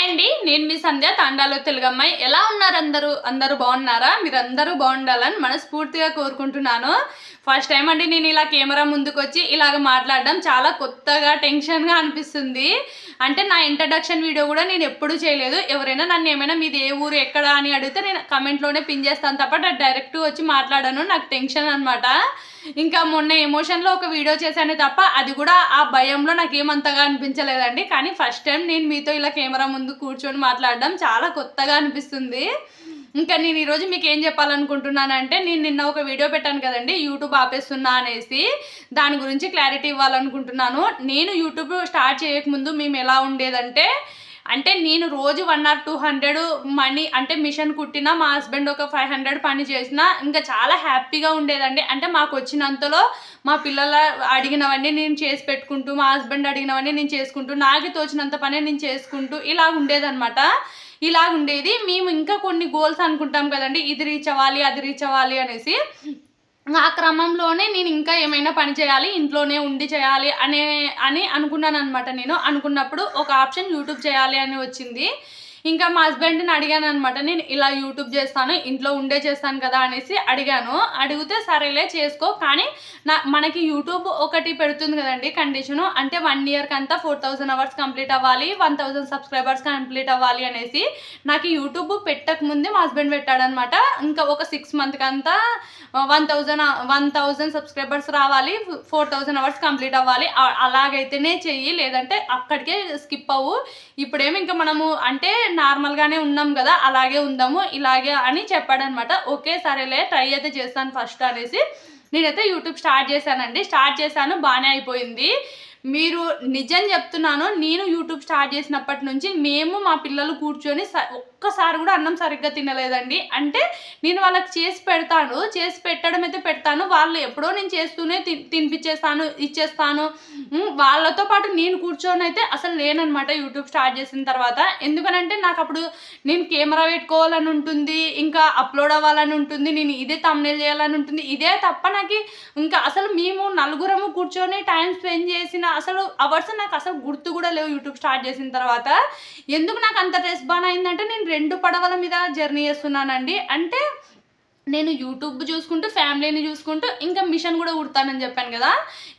అండి. నేను మీ సంధ్య తాండాలో తెలుగమ్మాయి. ఎలా ఉన్నారు అందరూ? అందరూ బాగున్నారా? మీరందరూ బాగుండాలని మనస్ఫూర్తిగా కోరుకుంటున్నాను. ఫస్ట్ టైం అండి నేను ఇలా కెమెరా ముందుకొచ్చి ఇలాగ మాట్లాడడం చాలా కొత్తగా, టెన్షన్‌గా అనిపిస్తుంది. అంటే నా ఇంట్రడక్షన్ వీడియో కూడా నేను ఎప్పుడూ చేయలేదు. ఎవరైనా నన్ను ఏమైనా మీది ఏ ఊరు, ఎక్కడ అని అడిగితే నేను కామెంట్‌లోనే పిన్ చేస్తాను తప్ప డైరెక్ట్‌గా వచ్చి మాట్లాడను. నాకు టెన్షన్ అనమాట. ఇంకా మొన్న ఎమోషన్‌లో ఒక వీడియో చేశానే తప్ప అది కూడా ఆ భయంలో నాకేమంతగా అనిపించలేదండి. కానీ ఫస్ట్ టైం నేను మీతో ఇలా కెమెరా ముందు కూర్చొని మాట్లాడడం చాలా కొత్తగా అనిపిస్తుంది. ఇంకా నేను ఈరోజు మీకేం చెప్పాలనుకుంటున్నానంటే, నేను నిన్న ఒక వీడియో పెట్టాను కదండీ! యూట్యూబ్ ఆపేస్తున్నా అనేసి. దాని గురించి క్లారిటీ ఇవ్వాలనుకుంటున్నాను. నేను యూట్యూబ్ స్టార్ట్ చేయకముందు మేమెలా ఉండేదంటే, అంటే నేను రోజు 1 ఆర్ 200 మనీ అంటే మిషన్ కుట్టినా, మా హస్బెండ్ ఒక 500 పని చేసినా ఇంకా చాలా హ్యాపీగా ఉండేదండి. అంటే మాకొచ్చినంతలో మా పిల్లల అడిగినవన్నీ నేను చేసి పెట్టుకుంటూ, మా హస్బెండ్ అడిగినవన్నీ నేను చేసుకుంటూ, నాకు తోచినంత పనే నేను చేసుకుంటూ ఇలా ఉండేదనమాట. ఇలాగుండేది. మేము ఇంకా కొన్ని గోల్స్ అనుకుంటాం కదండీ! ఇది రీచ్ అవ్వాలి, అది రీచ్ అవ్వాలి అనేసి. ఆ క్రమంలోనే నేను ఇంకా ఏమైనా పని చేయాలి, ఇంట్లోనే ఉండి చేయాలి అని అనుకున్నాననమాట నేను. అనుకున్నప్పుడు ఒక ఆప్షన్ యూట్యూబ్ చేయాలి అని వచ్చింది. ఇంకా మా హస్బెండ్‌ని అడిగాననమాట. నేను ఇలా యూట్యూబ్ చేస్తాను, ఇంట్లో ఉండే చేస్తాను కదా అనేసి అడిగాను. అడిగితే సరేలే చేసుకో, కానీ మనకి యూట్యూబ్ ఒకటి పెడుతుంది కదండీ కండిషను. అంటే 1 ఇయర్‌కంతా 4000 అవర్స్ కంప్లీట్ అవ్వాలి, 1000 సబ్స్క్రైబర్స్ కంప్లీట్ అవ్వాలి అనేసి. నాకు యూట్యూబ్ పెట్టకముందే మా హస్బెండ్ పెట్టాడనమాట. ఇంకా ఒక 6 మంత్‌కంతా 1000 సబ్స్క్రైబర్స్ రావాలి, 4000 అవర్స్ కంప్లీట్ అవ్వాలి. అలాగైతేనే చెయ్యి, లేదంటే అక్కడికే స్కిప్ అవ్వు. ఇప్పుడేమో ఇంకా మనము అంటే నార్మల్‌గానే ఉన్నాం గదా! అలాగే ఉందాము, ఇలాగే అని చెప్పాడనమాట. ఓకే. సరేలే ట్రై అయితే చేస్తాను ఫస్ట్ అనేసి నేనైతే యూట్యూబ్ స్టార్ట్ చేశానండి. స్టార్ట్ చేశాను, బానే అయిపోయింది. మీరు నిజం చెప్తున్నాను. నేను యూట్యూబ్ స్టార్ట్ చేసినప్పటి నుంచి మేము మా పిల్లలు కూర్చొని ఒక్కసారి కూడా అన్నం సరిగ్గా తినలేదండి. అంటే నేను వాళ్ళకి చేసి పెడతాను. చేసి పెట్టడం అయితే పెడతాను. వాళ్ళు ఎప్పుడో నేను చేస్తూనే తినిపిచ్చేస్తాను, ఇచ్చేస్తాను. వాళ్ళతో పాటు నేను కూర్చొనైతే అసలు లేననమాట యూట్యూబ్ స్టార్ట్ చేసిన తర్వాత. ఎందుకనంటే నాకప్పుడు నేను కెమెరా పెట్టుకోవాలని ఉంటుంది, ఇంకా అప్‌లోడ్ అవ్వాలని ఉంటుంది, నేను ఇదే థంబ్‌నెయిల్ చేయాలని ఉంటుంది. ఇదే తప్ప నాకి ఇంకా అసలు మేము నలుగురము కూర్చొని టైం స్పెండ్ చేసిన అసలు అవర్స్ నాకసలు గుర్తు కూడా లేవు యూట్యూబ్ స్టార్ట్ చేసిన తర్వాత. ఎందుకు నాకంత రెస్పాన్ అయిందంటే, నేను 2 పడవల మీద జర్నీ చేస్తున్నానండి. అంటే నేను యూట్యూబ్ చూసుకుంటూ, ఫ్యామిలీని చూసుకుంటూ, ఇంకా మిషన్ కూడా కుడతానని చెప్పాను కదా!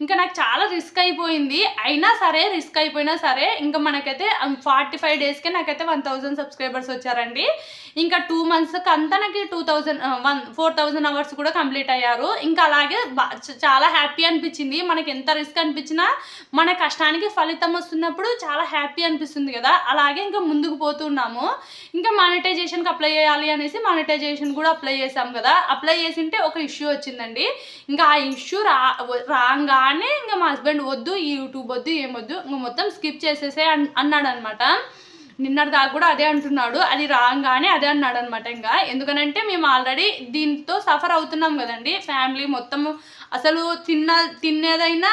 ఇంకా నాకు చాలా రిస్క్ అయిపోయింది. అయినా సరే, రిస్క్ అయిపోయినా సరే, ఇంకా మనకైతే 45 డేస్‌కే నాకైతే 1000 సబ్స్క్రైబర్స్ వచ్చారండి. ఇంకా 2 మంత్స్‌కంతా నాకు 4000 అవర్స్ కూడా కంప్లీట్ అయ్యారు. ఇంకా అలాగే చాలా హ్యాపీ అనిపించింది. మనకి ఎంత రిస్క్ అనిపించినా మన కష్టానికి ఫలితం వస్తున్నప్పుడు చాలా హ్యాపీ అనిపిస్తుంది కదా! అలాగే ఇంకా ముందుకు పోతున్నాము. ఇంకా మానిటైజేషన్‌కి అప్లై చేయాలి అనేసి మానిటైజేషన్ కూడా అప్లై చేశాం కదా! అప్లై చేసింటే ఒక ఇష్యూ వచ్చిందండి. ఇంకా ఆ ఇష్యూ రాంగానే ఇంక మా హస్బెండ్ వద్దు, ఈ యూట్యూబ్ వద్దు, ఏమొద్దు, ఇంక మొత్తం స్కిప్ చేసేసేయి అన్నాడనమాట. నిన్నటి దాకా కూడా అదే అంటున్నాడు. అది రాంగానే అదే అన్నాడనమాట ఇంక. ఎందుకనంటే మేము ఆల్రెడీ దీంతో సఫర్ అవుతున్నాం కదండీ! ఫ్యామిలీ మొత్తము అసలు తినేదైనా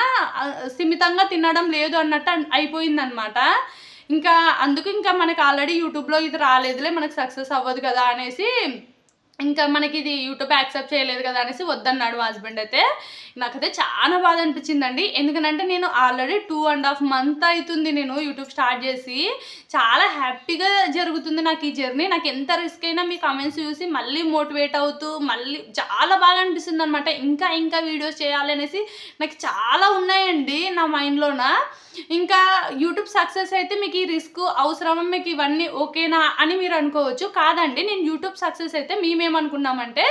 స్థిమితంగా తినడం లేదు అన్నట్టు అయిపోయిందనమాట. ఇంకా అందుకు ఇంకా మనకు ఆల్రెడీ యూట్యూబ్‌లో ఇది రాలేదులే, మనకు సక్సెస్ అవ్వదు కదా అనేసి, ఇంకా మనకిది యూట్యూబ్ యాక్సెప్ట్ చేయలేదు కదా అనేసి వద్దన్నాడు మా హస్బెండ్ అయితే. నాకైతే చాలా బాధ అనిపించిందండి. ఎందుకనంటే నేను ఆల్రెడీ 2½ మంత్ అయితుంది నేను యూట్యూబ్ స్టార్ట్ చేసి. చాలా హ్యాపీగా జరుగుతుంది నాకు ఈ జర్నీ. నాకు ఎంత రిస్క్ అయినా మీ కామెంట్స్ చూసి మళ్ళీ మోటివేట్ అవుతూ మళ్ళీ చాలా బాగా అనిపిస్తుందనమాట. ఇంకా వీడియోస్ చేయాలి అనేసి నాకు చాలా ఉన్నాయండి నా మైండ్‌లోన. ఇంకా యూట్యూబ్ సక్సెస్ అయితే మీకు ఈ రిస్క్ అవసరమా, మీకు ఇవన్నీ ఓకేనా అని మీరు అనుకోవచ్చు. కాదండి, నేను యూట్యూబ్ సక్సెస్ అయితే మేమేమనుకున్నామంటే,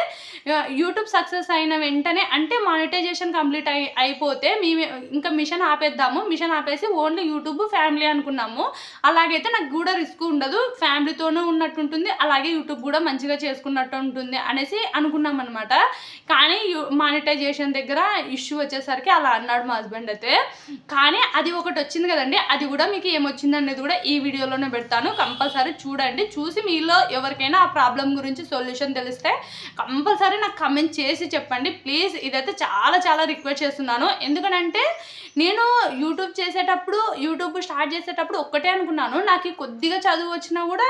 యూట్యూబ్ సక్సెస్ అయిన వెంటనే అంటే మానిటైజేషన్ కంప్లీట్ అయిపోతే ఇంకా మిషన్ ఆపేద్దాము. మిషన్ ఆపేసి ఓన్లీ యూట్యూబ్, ఫ్యామిలీ అనుకున్నాము. అలాగైతే నాకు కూడా రిస్క్ ఉండదు. ఫ్యామిలీతోనూ ఉన్నట్టుంటుంది, అలాగే యూట్యూబ్ కూడా మంచిగా చేసుకున్నట్టు ఉంటుంది అనేసి అనుకున్నామనమాట. కానీ మానిటైజేషన్ దగ్గర ఇష్యూ వచ్చేసరికి అలా అన్నాడు మా హస్బెండ్ అయితే. కానీ అది ఒకటొచ్చింది కదండీ! అది కూడా మీకు ఏమొచ్చిందనేది కూడా ఈ వీడియోలోనే పెడతాను. కంపల్సరీ చూడండి. చూసి మీలో ఎవరికైనా ఆ ప్రాబ్లమ్ గురించి సొల్యూషన్ తెలిస్తే కంపల్సరీ నాకు కామెంట్ చేసి చెప్పండి ప్లీజ్. ఇదైతే చాలా రిక్వెస్ట్ చేస్తున్నాను. ఎందుకనంటే నేను యూట్యూబ్ స్టార్ట్ చేసేటప్పుడు ఒక్కటే అనుకున్నాను. నాకు కొద్దిగా చదువు వచ్చినా కూడా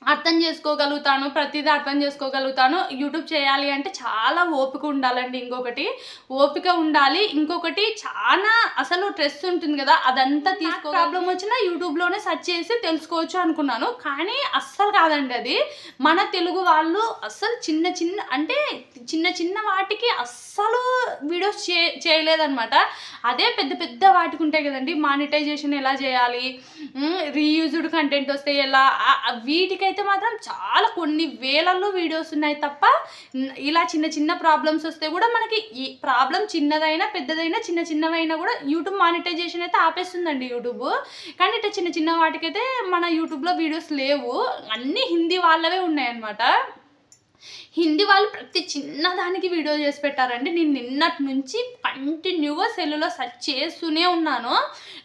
అర్థం చేసుకోగలుగుతాను, ప్రతిదీ అర్థం చేసుకోగలుగుతాను. యూట్యూబ్ చేయాలి అంటే చాలా ఓపిక ఉండాలండి. ఓపిక ఉండాలి. ఇంకొకటి చాలా అసలు స్ట్రెస్ ఉంటుంది కదా, అదంతా ప్రాబ్లమ్ వచ్చినా యూట్యూబ్లోనే సెర్చ్ చేసి తెలుసుకోవచ్చు అనుకున్నాను. కానీ అస్సలు కాదండి అది. మన తెలుగు వాళ్ళు అస్సలు చిన్న చిన్న వాటికి అస్సలు వీడియోస్ చేయలేదన్నమాట. అదే పెద్ద పెద్ద వాటికి ఉంటాయి కదండి, మానిటైజేషన్ ఎలా చేయాలి, రీయూజ్డ్ కంటెంట్ వస్తే ఎలా, వీటికైతే మాత్రం చాలా కొన్ని వేలల్లో వీడియోస్ ఉన్నాయి తప్ప, ఇలా చిన్న చిన్న ప్రాబ్లమ్స్ వస్తే కూడా మనకి ఈ ప్రాబ్లం చిన్నదైనా పెద్దదైనా చిన్నవైనా కూడా యూట్యూబ్ మానిటైజేషన్ అయితే ఆపేస్తుందండి యూట్యూబ్. కానీ ఇట్లా చిన్న చిన్న వాటికైతే మన యూట్యూబ్లో వీడియోస్ లేవు, అన్నీ హిందీ వాళ్ళవే ఉన్నాయన్నమాట. హిందీ వాళ్ళు ప్రతి చిన్నదానికి వీడియో చేసి పెట్టారండి. నేను నిన్నటి నుంచి కంటిన్యూగా సెల్లులో సెర్చ్ చేస్తూనే ఉన్నాను,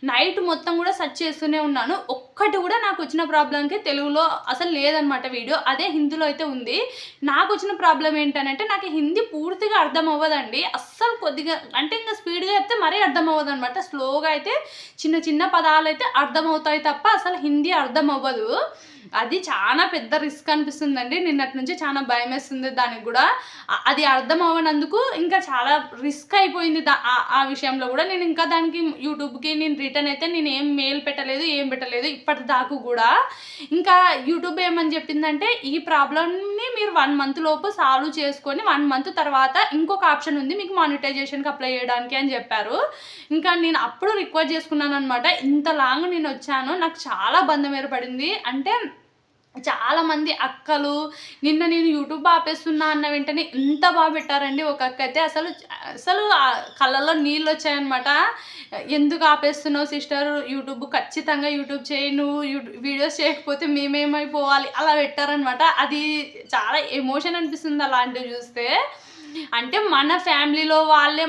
నైట్ మొత్తం కూడా సెర్చ్ చేస్తూనే ఉన్నాను. ఒక్కటి కూడా నాకు వచ్చిన ప్రాబ్లంకి తెలుగులో అసలు లేదనమాట వీడియో, అదే హిందీలో అయితే ఉంది. నాకు వచ్చిన ప్రాబ్లం ఏంటంటే నాకు హిందీ పూర్తిగా అర్థం అవ్వదండి, అస్సలు కొద్దిగా అంటే ఇంకా స్పీడ్గా చెప్తే మరీ అర్థం అవ్వదు అనమాట. స్లోగా అయితే చిన్న చిన్న పదాలు అయితే అర్థమవుతాయి తప్ప అసలు హిందీ అర్థం అవ్వదు. అది చాలా పెద్ద రిస్క్ అనిపిస్తుందండి. నిన్నటి నుంచి చాలా భయం వేస్తుంది దానికి కూడా. అది అర్థం అవ్వనందుకు ఇంకా చాలా రిస్క్ అయిపోయింది ఆ విషయంలో కూడా. నేను ఇంకా దానికి యూట్యూబ్కి నేను రిటర్న్ అయితే నేను ఏం మెయిల్ పెట్టలేదు, ఏం పెట్టలేదు ఇప్పటిదాకా కూడా. ఇంకా యూట్యూబ్ ఏమని చెప్పిందంటే ఈ ప్రాబ్లమ్ని మీరు 1 month లోపు సాల్వ్ చేసుకొని 1 month తర్వాత ఇంకొక ఆప్షన్ ఉంది మీకు మానిటైజేషన్కి అప్లై చేయడానికి అని చెప్పారు. ఇంకా నేను అప్పుడు రిక్వెస్ట్ చేసుకున్నాను అనమాట. ఇంత లాంగ్ నేను వచ్చాను, నాకు చాలా బంధం ఏర్పడింది. అంటే చాలామంది అక్కలు నిన్న నేను యూట్యూబ్ ఆపేస్తున్నా అన్న వెంటనే ఎంత బాగా పెట్టారండి. ఒక అక్క అయితే అసలు కళ్ళల్లో నీళ్ళు వచ్చాయన్నమాట. ఎందుకు ఆపేస్తున్నావు సిస్టర్, యూట్యూబ్ ఖచ్చితంగా యూట్యూబ్ చేయి, నువ్వు వీడియోస్ చేయకపోతే మేమేమైపోవాలి అలా పెట్టారనమాట. అది చాలా ఎమోషన్ అనిపిస్తుంది అలాంటివి చూస్తే. అంటే మన ఫ్యామిలీలో వాళ్ళే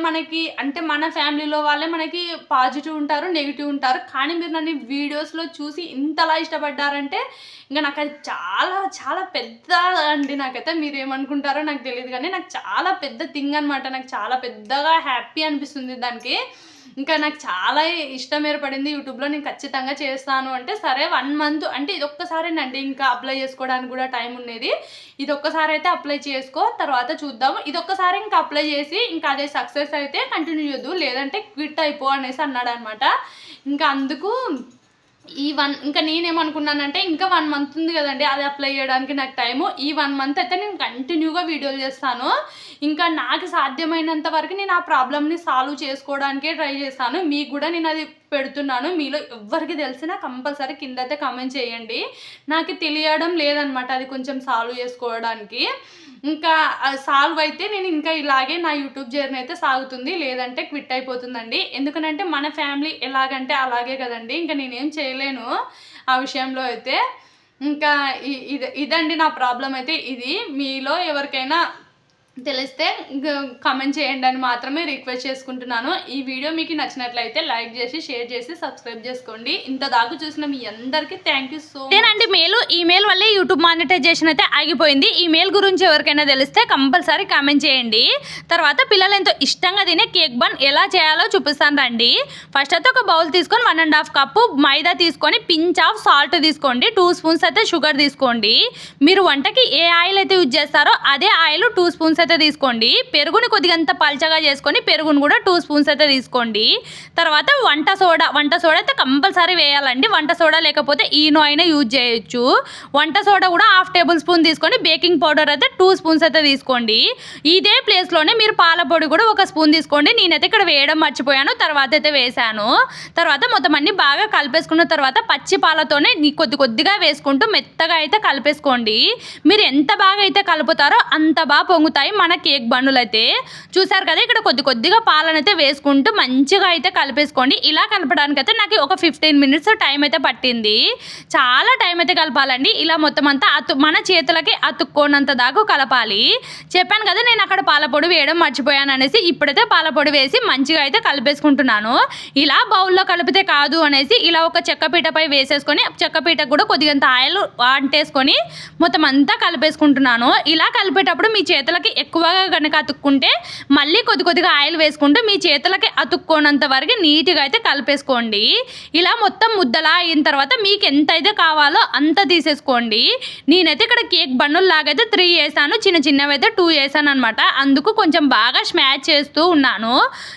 మనకి పాజిటివ్ ఉంటారు, నెగిటివ్ ఉంటారు. కానీ మీరు నన్ను వీడియోస్లో చూసి ఇంతలా ఇష్టపడ్డారంటే ఇంకా నాకు అది చాలా చాలా పెద్ద అండి. నాకైతే మీరు ఏమనుకుంటారో నాకు తెలియదు, కానీ నాకు చాలా పెద్ద థింగ్ అనమాట. నాకు చాలా పెద్దగా హ్యాపీ అనిపిస్తుంది దానికి. ఇంకా నాకు చాలా ఇష్టం ఏర్పడింది యూట్యూబ్లో. నేను ఖచ్చితంగా చేస్తాను అంటే సరే 1 month అంటే ఇదొక్కసారేనండి, ఇంకా అప్లై చేసుకోవడానికి కూడా టైం ఉండేది. ఇదొక్కసారి అయితే అప్లై చేసుకో, తర్వాత చూద్దాము. ఇదొక్కసారి ఇంకా అప్లై చేసి ఇంకా అదే సక్సెస్ అయితే కంటిన్యూ చేయొద్దు, లేదంటే క్విట్ అయిపో అనేసి అన్నాడు అనమాట. ఇంకా అందుకు ఇంకా నేనేమనుకున్నానంటే ఇంకా 1 month ఉంది కదండి, అది అప్లై చేయడానికి నాకు టైము. ఈ 1 month అయితే నేను కంటిన్యూగా వీడియోలు చేస్తాను. ఇంకా నాకు సాధ్యమైనంత వరకు నేను ఆ ప్రాబ్లమ్ని సాల్వ్ చేసుకోవడానికే ట్రై చేస్తాను. మీకు కూడా నేను అది పెడుతున్నాను. మీలో ఎవరికి తెలిసినా కంపల్సరీ కింద అయితే కామెంట్ చేయండి. నాకు తెలియడం లేదనమాట అది కొంచెం సాల్వ్ చేసుకోవడానికి. ఇంకా సాల్వ్ అయితే నేను ఇంకా ఇలాగే నా యూట్యూబ్ జర్నీ అయితే సాగుతుంది, లేదంటే క్విట్ అయిపోతుందండి. ఎందుకనంటే మన ఫ్యామిలీ ఎలాగంటే అలాగే కదండి, ఇంకా నేనేం చేయలేను ఆ విషయంలో అయితే. ఇంకా ఇదండి నా ప్రాబ్లం అయితే ఇది. మీలో ఎవరికైనా తెలిస్తే కామెంట్ చేయండి అని మాత్రమే రిక్వెస్ట్ చేసుకుంటున్నాను. ఈ వీడియో మీకు నచ్చినట్లయితే లైక్ చేసి షేర్ చేసి సబ్స్క్రైబ్ చేసుకోండి. ఇంత దాకా చూసిన మీ అందరికీ థ్యాంక్ యూ సో మచ్. నేనండి ఈమెయిల్ వల్లే యూట్యూబ్ మానిటైజేషన్ అయితే ఆగిపోయింది. ఈమెయిల్ గురించి ఎవరికైనా తెలిస్తే కంపల్సరీ కామెంట్ చేయండి. తర్వాత పిల్లలు ఎంతో ఇష్టంగా తినే కేక్ బన్ ఎలా చేయాలో చూపిస్తాను రండి. ఫస్ట్ అయితే ఒక బౌల్ తీసుకొని 1.5 cup మైదా తీసుకొని పించ్ ఆఫ్ సాల్ట్ తీసుకోండి. 2 spoons అయితే షుగర్ తీసుకోండి. మీరు వంటకి ఏ ఆయిల్ అయితే యూజ్ చేస్తారో అదే ఆయిల్ 2 spoons అయితే తీసుకోండి. పెరుగుని కొద్దిగంత పల్చగా చేసుకొని పెరుగుని కూడా 2 spoons అయితే తీసుకోండి. తర్వాత వంట సోడా అయితే కంపల్సరీ వేయాలండి. వంట సోడా లేకపోతే ఈనో అయినా యూజ్ చేయొచ్చు. వంట సోడా కూడా 1/2 tablespoon తీసుకొని బేకింగ్ పౌడర్ అయితే 2 spoons అయితే తీసుకోండి. ఇదే ప్లేస్లోనే మీరు పాల పొడి కూడా 1 spoon తీసుకోండి. నేనైతే ఇక్కడ వేయడం మర్చిపోయాను, తర్వాత అయితే వేసాను. తర్వాత మొత్తం అన్ని బాగా కలిపేసుకున్న తర్వాత పచ్చి పాలతోనే కొద్దిగా వేసుకుంటూ మెత్తగా అయితే కలిపేసుకోండి. మీరు ఎంత బాగా అయితే కలుపుతారో అంత బాగా పొంగుతాయి మన కేక్ బండులు అయితే. చూసారు కదా, ఇక్కడ కొద్దిగా పాలనైతే వేసుకుంటూ మంచిగా అయితే కలిపేసుకోండి. ఇలా కలపడానికి అయితే నాకు ఒక 15 minutes టైం అయితే పట్టింది. చాలా టైం అయితే కలపాలండి. ఇలా మొత్తం అంతా మన చేతులకి అతుక్కోనంత దాకా కలపాలి. చెప్పాను కదా నేను అక్కడ పాలపొడి వేయడం మర్చిపోయాను అనేసి. ఇప్పుడైతే పాలపొడి వేసి మంచిగా అయితే కలిపేసుకుంటున్నాను. ఇలా బౌల్లో కలిపితే కాదు అనేసి ఇలా ఒక చెక్కపీటపై వేసేసుకొని చెక్కపీటకు కూడా కొద్దిగంత ఆయిల్ అంటేసుకొని మొత్తం అంతా కలిపేసుకుంటున్నాను. ఇలా కలిపేటప్పుడు మీ చేతులకి ఎక్కువగా కనుక అతుక్కుంటే మళ్ళీ కొద్దిగా ఆయిల్ వేసుకుంటూ మీ చేతులకి అతుక్కోనంత వరకు నీట్గా అయితే కలిపేసుకోండి. ఇలా మొత్తం ముద్దలా అయిన తర్వాత మీకు ఎంత అయితే కావాలో అంత తీసేసుకోండి. నేనైతే ఇక్కడ కేక్ బండుల్లాగైతే 3 వేసాను, చిన్నవి అయితే 2 వేసాను అనమాట. అందుకు కొంచెం బాగా స్మాష్ చేస్తూ ఉన్నాను.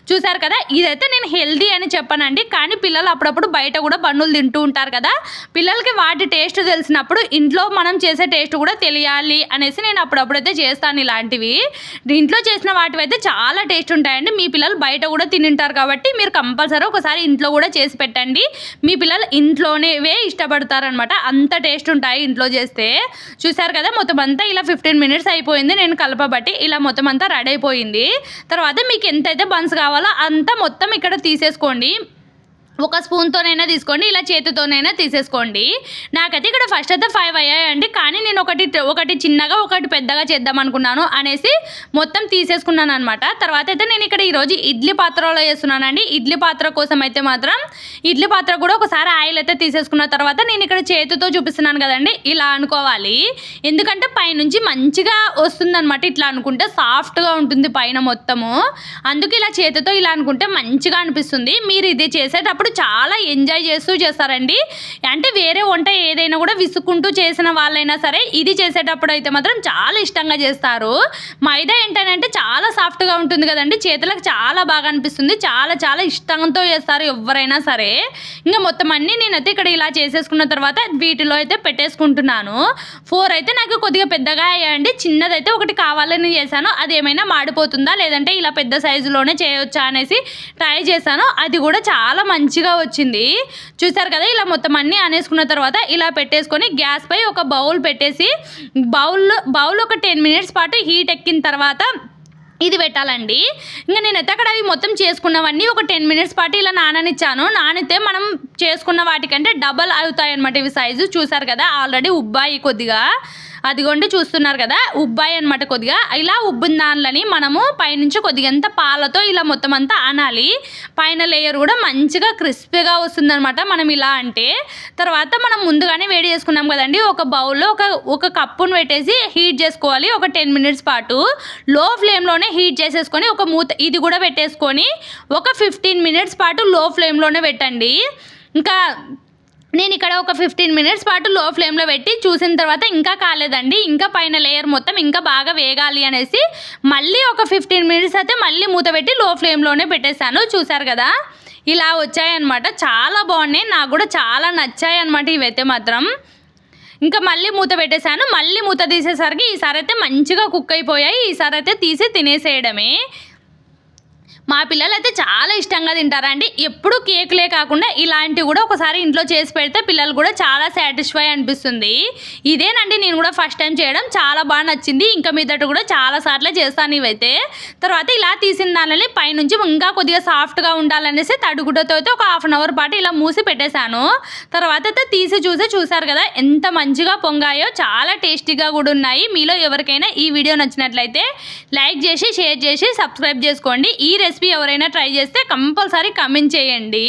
చూసారు కదా, ఇదైతే నేను హెల్దీ అని చెప్పానండి, కానీ పిల్లలు అప్పుడప్పుడు బయట కూడా బండులు తింటూ ఉంటారు కదా, పిల్లలకి వాటి టేస్ట్ తెలిసినప్పుడు ఇంట్లో మనం చేసే టేస్ట్ కూడా తెలియాలి అనేసి నేను అప్పుడప్పుడైతే చేస్తాను ఇలాంటివి. ఇంట్లో చేసిన వాటివి అయితే చాలా టేస్ట్ ఉంటాయండి. మీ పిల్లలు బయట కూడా తింటారు కాబట్టి మీరు కంపల్సరీ ఒకసారి ఇంట్లో కూడా చేసి పెట్టండి. మీ పిల్లలు ఇంట్లోనేవే ఇష్టపడతారనమాట, అంత టేస్ట్ ఉంటాయి ఇంట్లో చేస్తే. చూసారు కదా, మొత్తం అంతా ఇలా 15 మినిట్స్ అయిపోయింది నేను కలపబట్టి. ఇలా మొత్తం అంతా రెడీ అయిపోయింది. తర్వాత మీకు ఎంతైతే బన్స్ కావాలో అంతా మొత్తం ఇక్కడ తీసేసుకోండి. ఒక స్పూన్తోనైనా తీసుకోండి, ఇలా చేతితోనైనా తీసేసుకోండి. నాకైతే ఇక్కడ ఫస్ట్ అయితే 5 అయ్యాయండి, కానీ నేను ఒకటి చిన్నగా ఒకటి పెద్దగా చేద్దాం అనుకున్నాను అనేసి మొత్తం తీసేసుకున్నాను అనమాట. తర్వాత అయితే నేను ఇక్కడ ఈరోజు ఇడ్లీ పాత్రలో వేస్తున్నానండి. ఇడ్లీ పాత్ర కోసం అయితే మాత్రం ఇడ్లీ పాత్ర కూడా ఒకసారి ఆయిల్ అయితే తీసేసుకున్న తర్వాత నేను ఇక్కడ చేతితో చూపిస్తున్నాను కదండి, ఇలా అనుకోవాలి. ఎందుకంటే పైనుంచి మంచిగా వస్తుందన్నమాట. ఇట్లా అనుకుంటే సాఫ్ట్గా ఉంటుంది పైన మొత్తము, అందుకు ఇలా చేతితో ఇలా అనుకుంటే మంచిగా అనిపిస్తుంది. మీరు ఇది చేసేటప్పుడు చాలా ఎంజాయ్ చేస్తూ చేస్తారండి. అంటే వేరే వంట ఏదైనా కూడా విసుక్కుంటూ చేసిన వాళ్ళైనా సరే ఇది చేసేటప్పుడు అయితే మాత్రం చాలా ఇష్టంగా చేస్తారు. మైదా ఏంటంటే చాలా సాఫ్ట్గా ఉంటుంది కదండి, చేతులకు చాలా బాగా అనిపిస్తుంది. చాలా ఇష్టంతో చేస్తారు ఎవరైనా సరే. ఇంకా మొత్తం అన్నీ నేనైతే ఇక్కడ ఇలా చేసేసుకున్న తర్వాత వీటిలో అయితే పెట్టేసుకుంటున్నాను. 4 అయితే నాకు కొద్దిగా పెద్దగా అయ్యాయండి. చిన్నదైతే ఒకటి కావాలని చేశాను, అది ఏమైనా మాడిపోతుందా లేదంటే ఇలా పెద్ద సైజులోనే చేయొచ్చా అనేసి ట్రై చేశాను. అది కూడా చాలా మంచిగా వచ్చింది. చూసారు కదా, ఇలా మొత్తం అన్నీ అనేసుకున్న తర్వాత ఇలా పెట్టేసుకొని గ్యాస్ పై ఒక బౌల్ పెట్టేసి బౌల్ ఒక 10 మినిట్స్ పాటు హీట్ ఎక్కిన తర్వాత ఇది పెట్టాలండి. ఇంకా నేనైతే అక్కడ అవి మొత్తం చేసుకున్నవన్నీ ఒక 10 మినిట్స్ పాటు ఇలా నాననిచ్చాను. నానితే మనం చేసుకున్న వాటికంటే డబల్ అవుతాయి అనమాట ఇవి సైజు. చూసారు కదా, ఆల్రెడీ ఉబ్బాయి కొద్దిగా, అదిగోండి చూస్తున్నారు కదా, ఉబ్బాయి అనమాట కొద్దిగా. ఇలా ఉబ్బిన దానిలని మనము పైనుంచి కొద్దిగా ఎంత పాలతో ఇలా మొత్తం అంతా అనాలి. పైన లేయర్ కూడా మంచిగా క్రిస్పీగా వస్తుందన్నమాట మనం ఇలా అంటే. తర్వాత మనం ముందుగానే వేడి చేసుకున్నాం కదండి, ఒక బౌల్లో ఒక కప్పును పెట్టేసి హీట్ చేసుకోవాలి ఒక 10 మినిట్స్ పాటు. లో ఫ్లేమ్లోనే హీట్ చేసేసుకొని ఒక మూత ఇది కూడా పెట్టేసుకొని ఒక 15 మినిట్స్ పాటు లో ఫ్లేమ్లోనే పెట్టండి. ఇంకా నేను ఇక్కడ ఒక 15 మినిట్స్ పాటు లో ఫ్లేమ్లో పెట్టి చూసిన తర్వాత ఇంకా కాలేదండి, ఇంకా పైన లేయర్ మొత్తం ఇంకా బాగా వేగాలి అనేసి మళ్ళీ ఒక 15 మినిట్స్ అయితే మళ్ళీ మూత పెట్టి లో ఫ్లేమ్లోనే పెట్టేశాను. చూసారు కదా, ఇలా వచ్చాయన్నమాట. చాలా బాగున్నాయి, నాకు కూడా చాలా నచ్చాయి అన్నమాట ఇవైతే మాత్రం. ఇంకా మళ్ళీ మూత పెట్టేశాను. మళ్ళీ మూత తీసేసరికి ఈసారి అయితే మంచిగా కుక్ అయిపోయాయి. ఈసారి అయితే తీసి తినేసేయడమే. మా పిల్లలు అయితే చాలా ఇష్టంగా తింటారండి. ఎప్పుడు కేకులే కాకుండా ఇలాంటివి కూడా ఒకసారి ఇంట్లో చేసి పెడితే పిల్లలు కూడా చాలా సాటిస్ఫై అనిపిస్తుంది. ఇదేనండి నేను కూడా ఫస్ట్ టైం చేయడం, చాలా బాగా నచ్చింది. ఇంకా మీదట కూడా చాలా సార్లే చేస్తాను ఇవైతే. తర్వాత ఇలా తీసిన దానిని పైనుంచి ఇంకా కొద్దిగా సాఫ్ట్గా ఉండాలనేసి తడుగుడ్డతో అయితే ఒక 1/2 అవర్ పాటు ఇలా మూసి పెట్టేశాను. తర్వాత అయితే తీసి చూసారు కదా ఎంత మంచిగా పొంగాయో, చాలా టేస్టీగా కూడా ఉన్నాయి. మీలో ఎవరికైనా ఈ వీడియో నచ్చినట్లయితే లైక్ చేసి షేర్ చేసి సబ్స్క్రైబ్ చేసుకోండి. ఈ రెసిపీ ఎవరైనా ట్రై చేస్తే కంపల్సరీ కామెంట్ చేయండి.